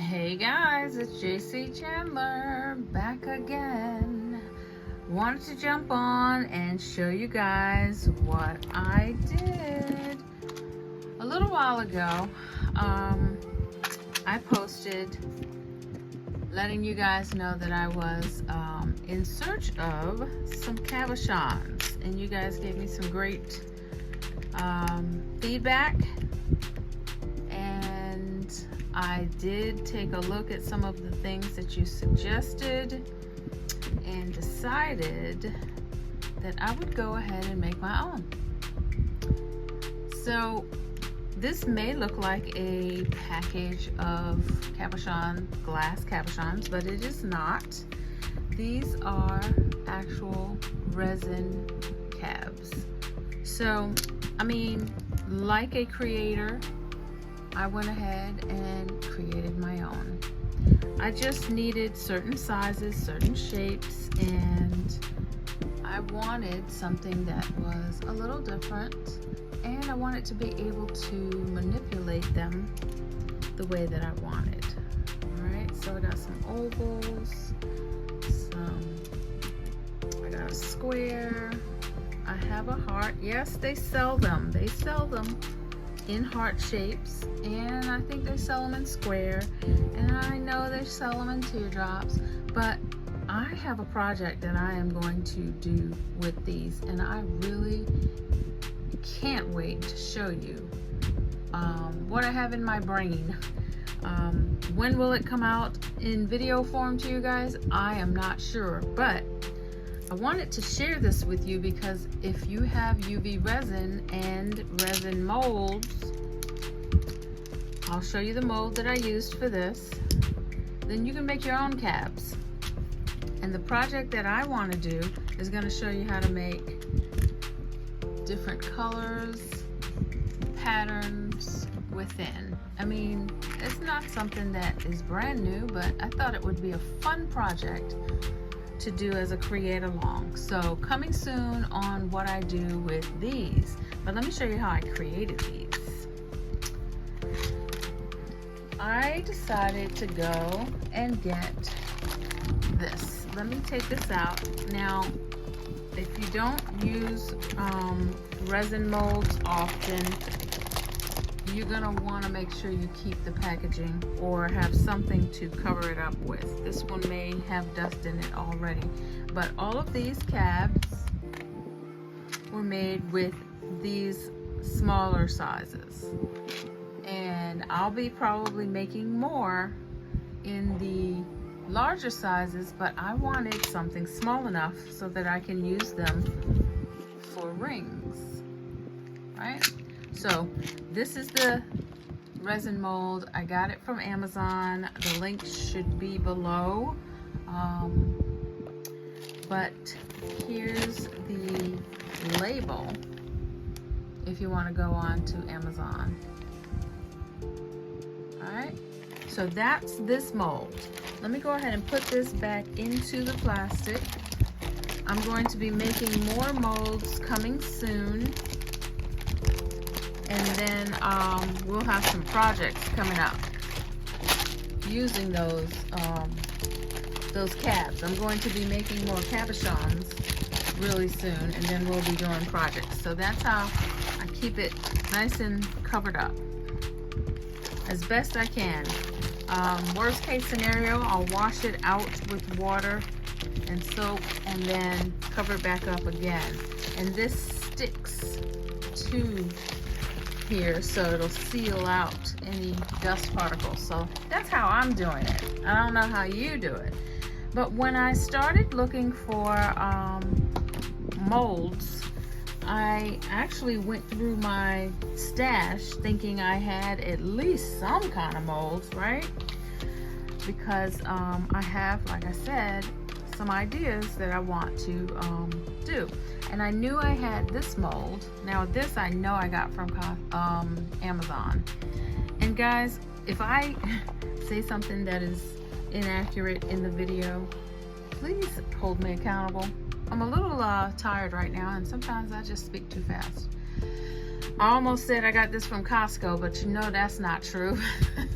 Hey guys, it's JayCee Chandler back again. Wanted to jump on and show you guys what I did. A little while ago, I posted letting you guys know that I was in search of some cabochons, and you guys gave me some great feedback. I did take a look at some of the things that you suggested and decided that I would go ahead and make my own. So this may look like a package of cabochon, glass cabochons, but it is not. These are actual resin cabs. So, I mean, like a creator, I went ahead and created my own. I just needed certain sizes, certain shapes, and I wanted something that was a little different, and I wanted to be able to manipulate them the way that I wanted. Alright, so I got some ovals, I got a square, I have a heart. Yes, they sell them. They sell them in heart shapes, and I think they sell them in square, and I know they sell them in teardrops, but I have a project that I am going to do with these, and I really can't wait to show you what I have in my brain. When will it come out in video form to you guys? I am not sure, but I wanted to share this with you because if you have UV resin and resin molds, I'll show you the mold that I used for this, then you can make your own cabs. And the project that I want to do is going to show you how to make different colors, patterns within. I mean, it's not something that is brand new, but I thought it would be a fun project to do as a create along. So coming soon on what I do with these, but let me show you how I created these. I decided to go and get this. Let me take this out. Now, if you don't use resin molds often, you're gonna wanna make sure you keep the packaging or have something to cover it up with. This one may have dust in it already, but all of these cabs were made with these smaller sizes. And I'll be probably making more in the larger sizes, but I wanted something small enough so that I can use them for rings, right? So this is the resin mold. I got it from Amazon. The link should be below. But here's the label if you want to go on to Amazon. Alright, so that's this mold. Let me go ahead and put this back into the plastic. I'm going to be making more molds coming soon. And then we'll have some projects coming up using those cabs. I'm going to be making more cabochons really soon, and then we'll be doing projects. So that's how I keep it nice and covered up as best I can. Worst case scenario, I'll wash it out with water and soap and then cover it back up again. And this sticks to here, so it'll seal out any dust particles. So that's how I'm doing it. I don't know how you do it, but when I started looking for molds, I actually went through my stash thinking I had at least some kind of molds, right? Because I have, like I said, some ideas that I want to do. And I knew I had this mold. Now this I know I got from Amazon. And guys, if I say something that is inaccurate in the video, please hold me accountable. I'm a little tired right now, and sometimes I just speak too fast. I almost said I got this from Costco, but you know that's not true.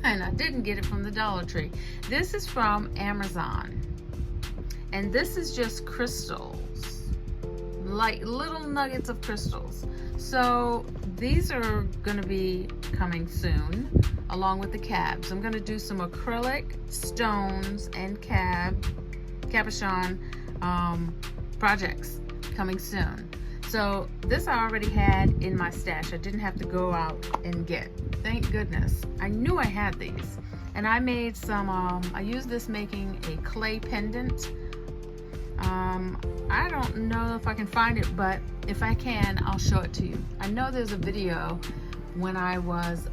And I didn't get it from the Dollar Tree. This is from Amazon. And this is just crystals, like little nuggets of crystals. So these are gonna be coming soon, along with the cabs. I'm gonna do some acrylic, stones, and cabochon projects coming soon. So this I already had in my stash. I didn't have to go out and get. Thank goodness. I knew I had these. And I made some, I used this making a clay pendant. I don't know if I can find it, but if I can, I'll show it to you. I know there's a video when I was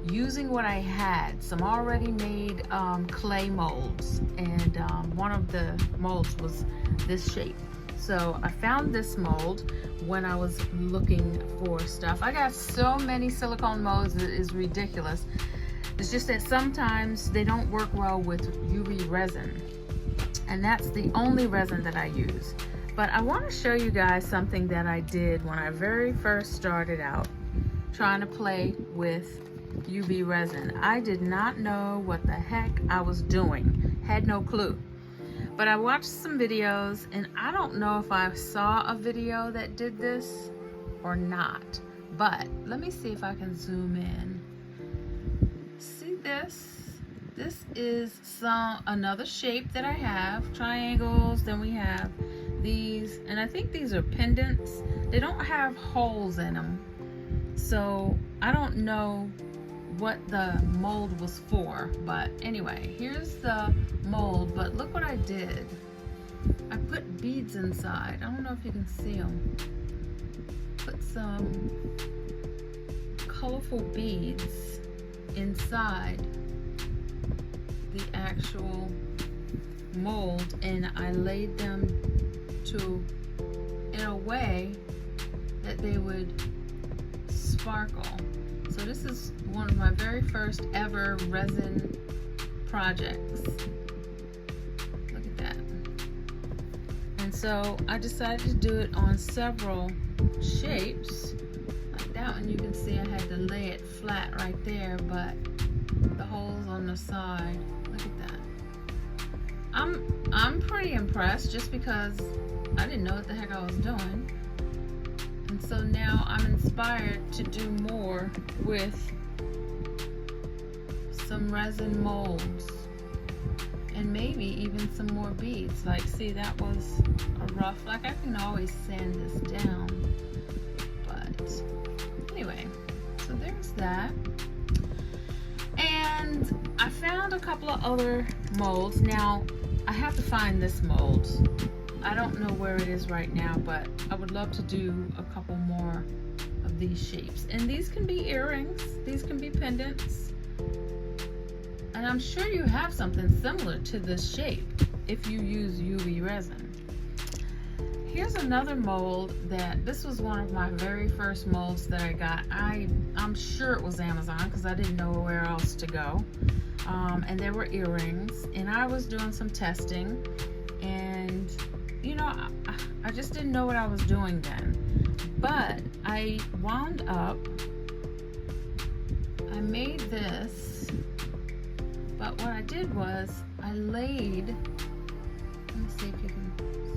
using what I had, some already made clay molds, and one of the molds was this shape. So I found this mold when I was looking for stuff. I got so many silicone molds, it is ridiculous. It's just that sometimes they don't work well with UV resin, and that's the only resin that I use. But I want to show you guys something that I did when I very first started out trying to play with UV resin. I did not know what the heck I was doing, had no clue. But I watched some videos, and I don't know if I saw a video that did this or not. But let me see if I can zoom in. See this? This is another shape that I have, triangles. Then we have these, and I think these are pendants. They don't have holes in them, so I don't know what the mold was for. But anyway, here's the mold. But look what I did. I put beads inside. I don't know if you can see them. Put some colorful beads inside the actual mold, and I laid them in a way that they would sparkle. So this is one of my very first ever resin projects. Look at that. And so I decided to do it on several shapes. Like that one, you can see I had to lay it flat right there, but the holes on the side, look at that. I'm pretty impressed, just because I didn't know what the heck I was doing. And so now I'm inspired to do more with some resin molds, and maybe even some more beads. Like, see, that was a rough, like I can always sand this down. But anyway, so there's that. And I found a couple of other molds. Now, I have to find this mold. I don't know where it is right now, but I would love to do a couple more of these shapes. And these can be earrings, these can be pendants. And I'm sure you have something similar to this shape if you use UV resin. Here's another mold this was one of my very first molds that I got. I'm sure it was Amazon, because I didn't know where else to go. And there were earrings, and I was doing some testing, and you know, I just didn't know what I was doing then. But I wound up, I made this, but what I did was I laid, let me see if you can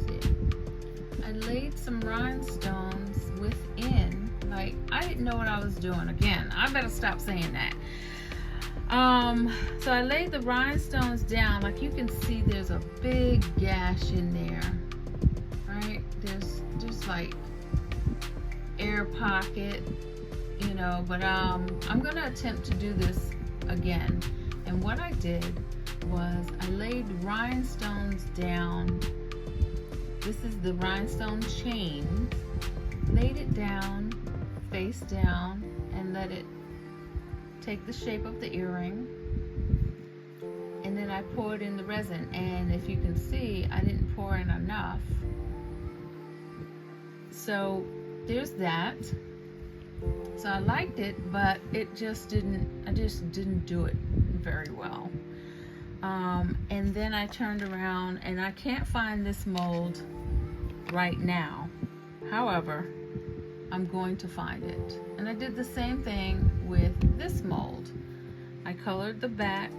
see it. I laid some rhinestones within, like, I didn't know what I was doing. Again, I better stop saying that. So I laid the rhinestones down. Like, you can see there's a big gash in there, right? There's like air pocket, you know, but I'm gonna attempt to do this again. And what I did was I laid rhinestones down. This is the rhinestone chain. Laid it down, face down, and let it take the shape of the earring. And then I poured in the resin, and if you can see, I didn't pour in enough. So there's that. So I liked it, but I just didn't do it very well. And then I turned around, and I can't find this mold right now. However, I'm going to find it. And I did the same thing with this mold. I colored the back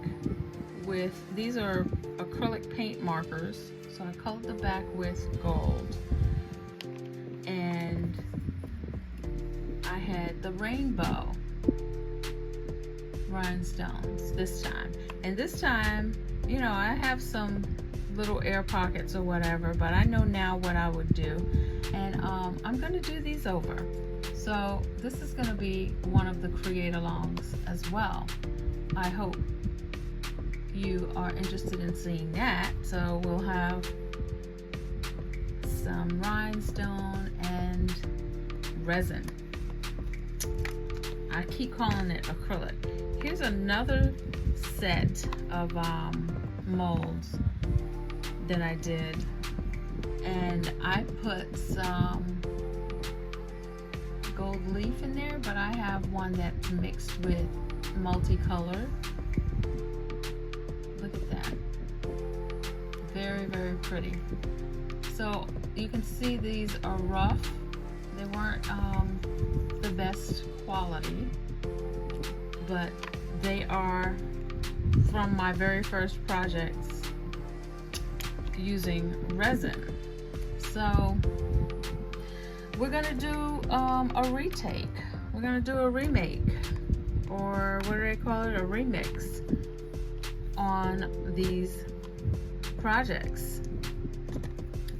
with, these are acrylic paint markers, so I colored the back with gold. And I had the rainbow rhinestones this time. And this time, you know, I have some little air pockets or whatever, but I know now what I would do. And I'm gonna do these over. So this is gonna be one of the create alongs as well. I hope you are interested in seeing that. So we'll have some rhinestone and resin. I keep calling it acrylic. Here's another set of molds that I did, and I put some gold leaf in there, but I have one that's mixed with multicolored. Look at that. Very, very pretty. So you can see these are rough. They weren't the best quality, but they are from my very first projects using resin. So we're gonna do a retake. We're gonna do a remake, or what do they call it, a remix on these projects.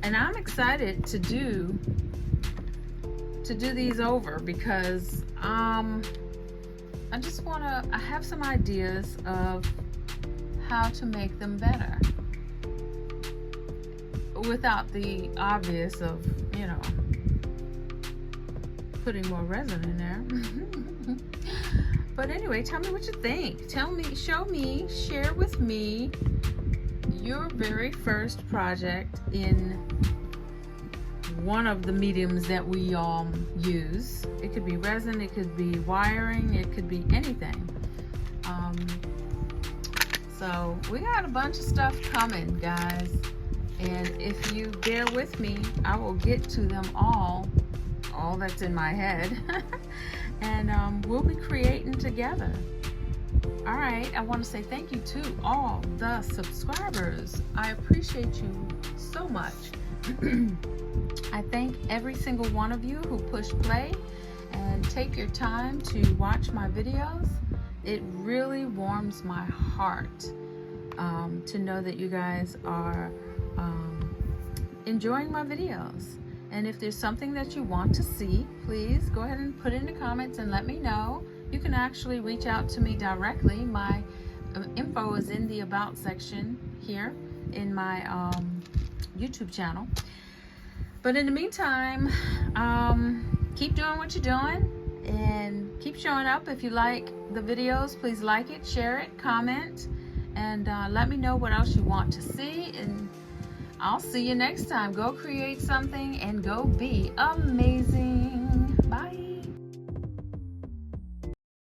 And I'm excited to do these over because I just wanna, I have some ideas of how to make them better without the obvious of, you know, putting more resin in there. But anyway, tell me what you think. Tell me, show me, share with me your very first project in one of the mediums that we use. It could be resin, it could be wiring, it could be anything. So we got a bunch of stuff coming, guys, and if you bear with me, I will get to them all that's in my head. And we'll be creating together. All right, I want to say thank you to all the subscribers. I appreciate you so much. I thank every single one of you who push play and take your time to watch my videos. It really warms my heart to know that you guys are enjoying my videos. And if there's something that you want to see, please go ahead and put it in the comments and let me know. You can actually reach out to me directly. My info is in the About section here in my YouTube channel. But in the meantime, keep doing what you're doing and keep showing up. If you like the videos, please like it, share it, comment, and let me know what else you want to see. And I'll see you next time. Go create something and go be amazing.